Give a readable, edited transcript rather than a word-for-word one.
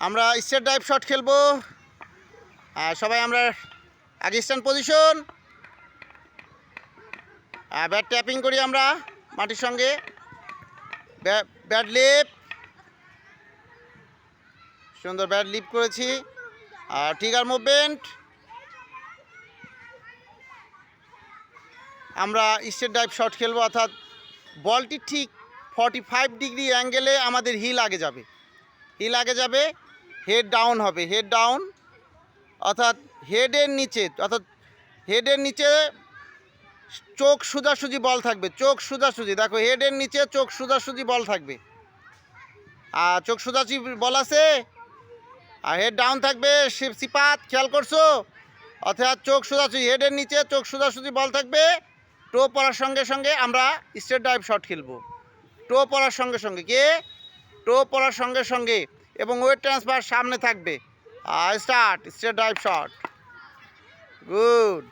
আমরা straight drive shot খেলবো। সবাই আমরা আগে স্ট্যান্ড পজিশন, ব্যাট ট্যাপিং করি আমরা মাটির সঙ্গে, ব্যাট লিপ, সুন্দর ব্যাট লিপ করেছি। আর ট্রিগার মুভমেন্ট, আমরা স্ট্রেট ড্রাইভ শট খেলবো, অর্থাৎ বলটি ঠিক 45 ডিগ্রি অ্যাঙ্গেলে আমাদের হিল আগে যাবে, হেড ডাউন হবে, হেড ডাউন, অর্থাৎ হেডের নিচে চোখ সোজাসুজি বল থাকবে, চোখ সোজাসুজি, দেখো হেডের নিচে চোখ সোজাসুজি বল থাকবে, আর চোখ সোজাসুজি বল আছে, আর হেড ডাউন থাকবে সিপাত, খেয়াল করছো? অর্থাৎ চোখ সোজাসুজি, হেডের নিচে চোখ সোজাসুজি বল থাকবে। টো পড়ার সঙ্গে সঙ্গে আমরা স্ট্রেট ড্রাইভ শট খেলবো, টো পড়ার সঙ্গে সঙ্গে, টো পড়ার সঙ্গে সঙ্গে, এবং ওয়েট ট্রান্সফার সামনে থাকবে। Start straight drive shot, good.